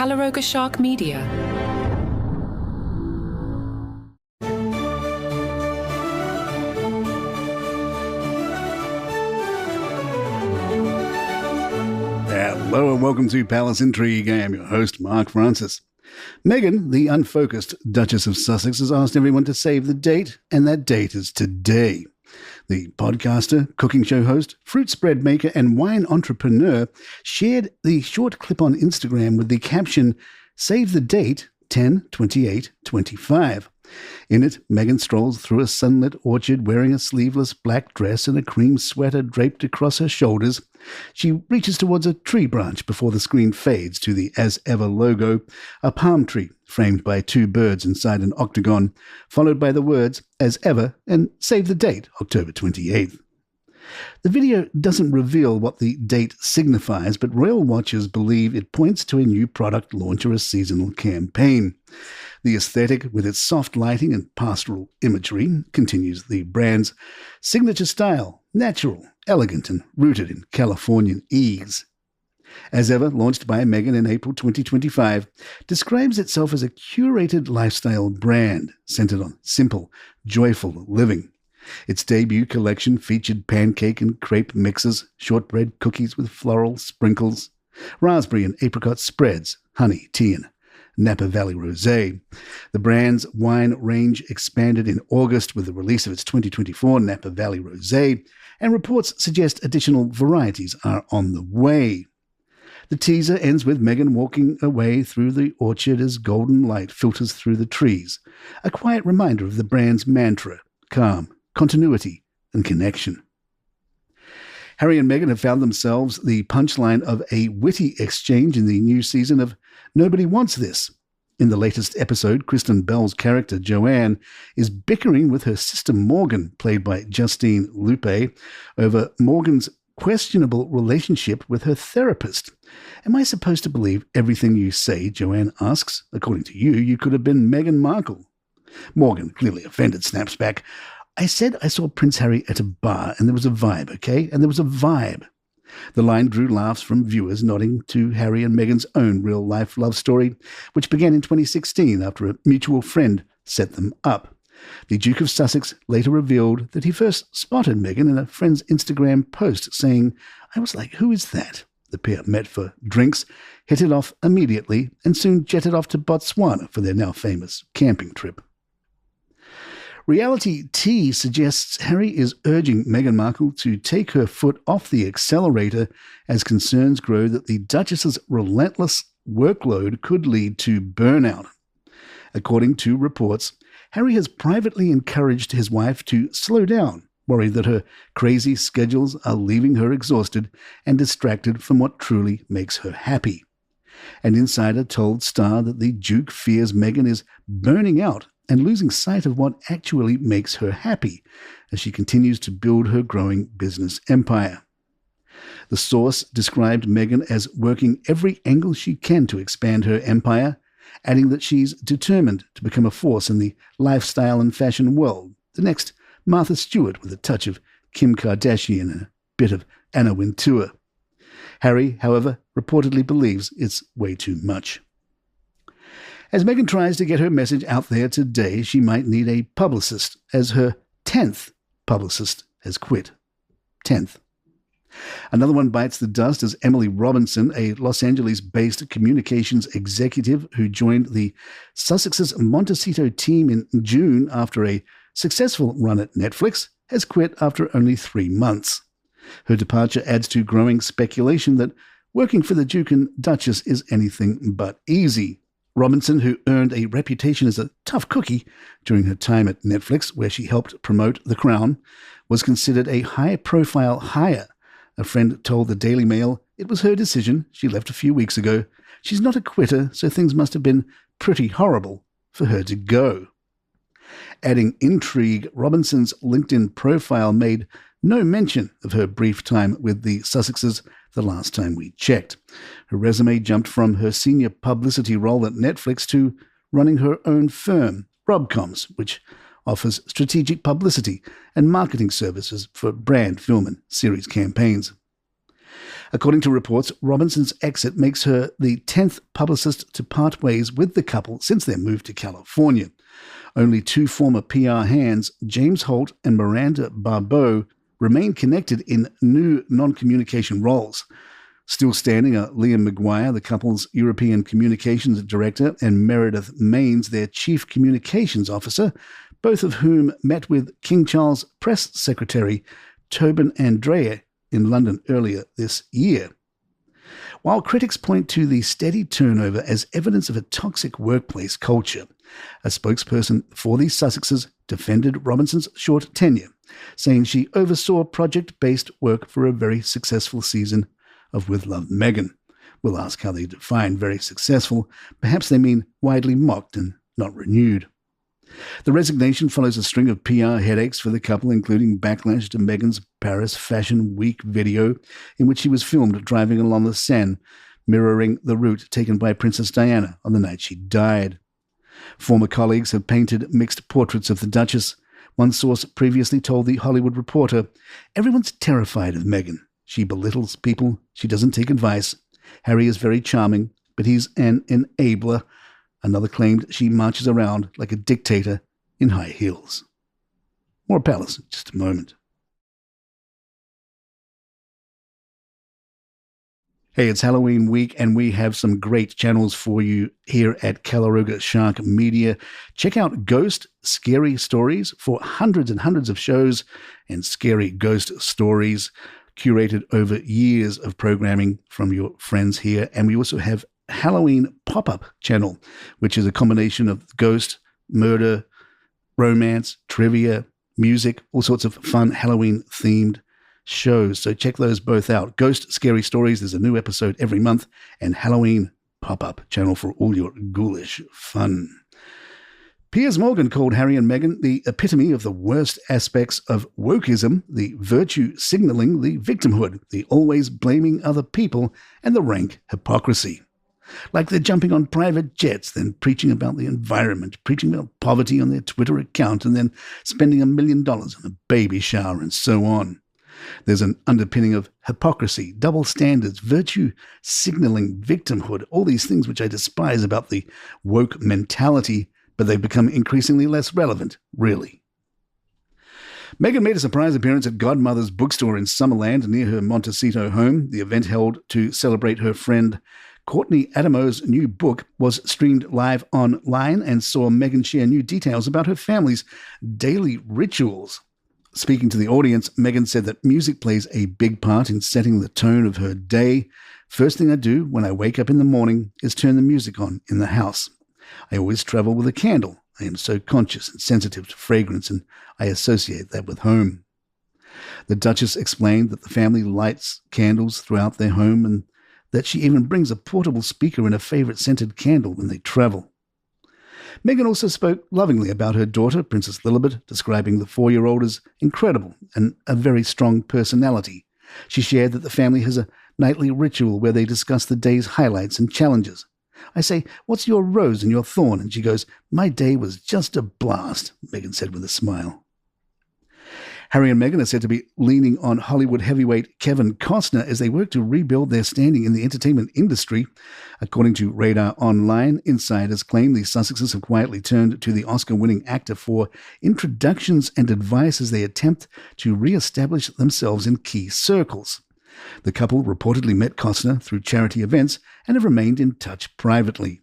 Caloroga Shark Media. Hello and welcome to Palace Intrigue. I am your host, Mark Francis. Meghan, the unfocused Duchess of Sussex, has asked everyone to save the date, and that date is today. The podcaster, cooking show host, fruit spread maker, and wine entrepreneur shared the short clip on Instagram with the caption, "Save the date, 10/28/25. In it, Meghan strolls through a sunlit orchard wearing a sleeveless black dress and a cream sweater draped across her shoulders. She reaches towards a tree branch before the screen fades to the As Ever logo, a palm tree framed by two birds inside an octagon, followed by the words As Ever and Save the Date, October 28th. The video doesn't reveal what the date signifies, but royal watchers believe it points to a new product launch or a seasonal campaign. The aesthetic, with its soft lighting and pastoral imagery, continues the brand's signature style, natural, elegant, and rooted in Californian ease. As Ever, launched by Meghan in April 2025, describes itself as a curated lifestyle brand centered on simple, joyful living. Its debut collection featured pancake and crepe mixes, shortbread cookies with floral sprinkles, raspberry and apricot spreads, honey, tea, and Napa Valley Rosé. The brand's wine range expanded in August with the release of its 2024 Napa Valley Rosé, and reports suggest additional varieties are on the way. The teaser ends with Meghan walking away through the orchard as golden light filters through the trees, a quiet reminder of the brand's mantra, calm, continuity, and connection. Harry and Meghan have found themselves the punchline of a witty exchange in the new season of Nobody Wants This. In the latest episode, Kristen Bell's character, Joanne, is bickering with her sister Morgan, played by Justine Lupe, over Morgan's questionable relationship with her therapist. "Am I supposed to believe everything you say?" Joanne asks. "According to you, you could have been Meghan Markle." Morgan, clearly offended, snaps back, "I said I saw Prince Harry at a bar, and there was a vibe, okay? And there was a vibe." The line drew laughs from viewers, nodding to Harry and Meghan's own real-life love story, which began in 2016 after a mutual friend set them up. The Duke of Sussex later revealed that he first spotted Meghan in a friend's Instagram post, saying, "I was like, who is that?" The pair met for drinks, hit it off immediately, and soon jetted off to Botswana for their now famous camping trip. Reality Tea suggests Harry is urging Meghan Markle to take her foot off the accelerator as concerns grow that the Duchess's relentless workload could lead to burnout. According to reports, Harry has privately encouraged his wife to slow down, worried that her crazy schedules are leaving her exhausted and distracted from what truly makes her happy. An insider told Star that the Duke fears Meghan is burning out and losing sight of what actually makes her happy as she continues to build her growing business empire. The source described Meghan as working every angle she can to expand her empire, adding that she's determined to become a force in the lifestyle and fashion world, the next Martha Stewart with a touch of Kim Kardashian and a bit of Anna Wintour. Harry, however, reportedly believes it's way too much. As Meghan tries to get her message out there today, she might need a publicist, as her 10th publicist has quit. 10th. Another one bites the dust as Emily Robinson, a Los Angeles-based communications executive who joined the Sussex's Montecito team in June after a successful run at Netflix, has quit after only 3 months. Her departure adds to growing speculation that working for the Duke and Duchess is anything but easy. Robinson, who earned a reputation as a tough cookie during her time at Netflix, where she helped promote The Crown, was considered a high-profile hire. A friend told the Daily Mail it was her decision. She left a few weeks ago. She's not a quitter, so things must have been pretty horrible for her to go. Adding intrigue, Robinson's LinkedIn profile made no mention of her brief time with the Sussexes the last time we checked. Her resume jumped from her senior publicity role at Netflix to running her own firm, Robcoms, which offers strategic publicity and marketing services for brand, film, and series campaigns. According to reports, Robinson's exit makes her the 10th publicist to part ways with the couple since their move to California. Only two former PR hands, James Holt and Miranda Barbeau, remain connected in new non-communication roles. Still standing are Liam Maguire, the couple's European Communications Director, and Meredith Maines, their Chief Communications Officer, both of whom met with King Charles Press Secretary Tobin Andrea in London earlier this year. While critics point to the steady turnover as evidence of a toxic workplace culture, a spokesperson for the Sussexes defended Robinson's short tenure, saying she oversaw project-based work for a very successful season of With Love, Meghan. We'll ask how they define very successful. Perhaps they mean widely mocked and not renewed. The resignation follows a string of PR headaches for the couple, including backlash to Meghan's Paris Fashion Week video, in which she was filmed driving along the Seine, mirroring the route taken by Princess Diana on the night she died. Former colleagues have painted mixed portraits of the Duchess. One source previously told The Hollywood Reporter, "Everyone's terrified of Meghan. She belittles people. She doesn't take advice. Harry is very charming, but he's an enabler." Another claimed she marches around like a dictator in high heels. More Palace in just a moment. Hey, it's Halloween week, and we have some great channels for you here at Caloroga Shark Media. Check out Ghost Scary Stories for hundreds and hundreds of shows and scary ghost stories curated over years of programming from your friends here. And we also have Halloween Pop-Up channel, which is a combination of ghost, murder, romance, trivia, music, all sorts of fun Halloween-themed shows. So check those both out. Ghost Scary Stories, there's a new episode every month, and Halloween Pop-Up channel for all your ghoulish fun. Piers Morgan called Harry and Meghan the epitome of the worst aspects of wokeism, the virtue signaling, the victimhood, the always blaming other people, and the rank hypocrisy. Like they're jumping on private jets, then preaching about the environment, preaching about poverty on their Twitter account, and then spending $1 million on a baby shower and so on. There's an underpinning of hypocrisy, double standards, virtue signaling, victimhood, all these things which I despise about the woke mentality, but they've become increasingly less relevant, really. Meghan made a surprise appearance at Godmother's bookstore in Summerland near her Montecito home. The event, held to celebrate her friend Courtney Adamo's new book, was streamed live online and saw Meghan share new details about her family's daily rituals. Speaking to the audience, Meghan said that music plays a big part in setting the tone of her day. "First thing I do when I wake up in the morning is turn the music on in the house. I always travel with a candle. I am so conscious and sensitive to fragrance, and I associate that with home." The Duchess explained that the family lights candles throughout their home and that she even brings a portable speaker and a favorite scented candle when they travel. Meghan also spoke lovingly about her daughter, Princess Lilibet, describing the 4-year-old as incredible and a very strong personality. She shared that the family has a nightly ritual where they discuss the day's highlights and challenges. "I say, 'What's your rose and your thorn?' and she goes, 'My day was just a blast,'" Meghan said with a smile. Harry and Meghan are said to be leaning on Hollywood heavyweight Kevin Costner as they work to rebuild their standing in the entertainment industry. According to Radar Online, insiders claim the Sussexes have quietly turned to the Oscar-winning actor for introductions and advice as they attempt to re-establish themselves in key circles. The couple reportedly met Costner through charity events and have remained in touch privately.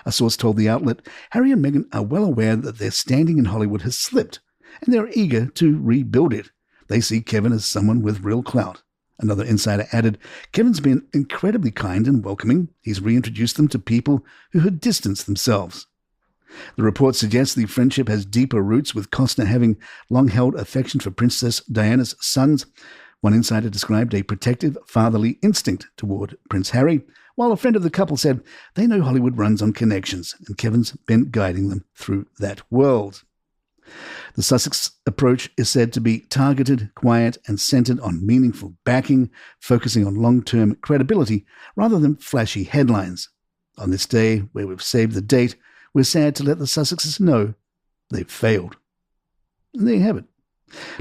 A source told the outlet, Harry and Meghan are well aware that their standing in Hollywood has slipped, and they're eager to rebuild it. They see Kevin as someone with real clout. Another insider added, Kevin's been incredibly kind and welcoming. He's reintroduced them to people who had distanced themselves. The report suggests the friendship has deeper roots, with Costner having long held affection for Princess Diana's sons. One insider described a protective, fatherly instinct toward Prince Harry, while a friend of the couple said they know Hollywood runs on connections, and Kevin's been guiding them through that world. The Sussex approach is said to be targeted, quiet, and centered on meaningful backing, focusing on long-term credibility rather than flashy headlines. On this day, where we've saved the date, we're sad to let the Sussexes know they've failed. And there you have it.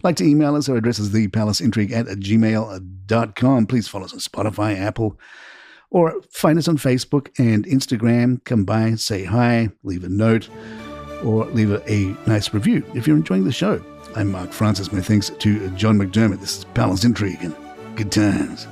Like to email us, our address is thepalaceintrigue@gmail.com. Please follow us on Spotify, Apple, or find us on Facebook and Instagram. Come by, say hi, leave a note, or leave a nice review if you're enjoying the show. I'm Mark Francis. My thanks to John McDermott. This is Palace Intrigue, and good times.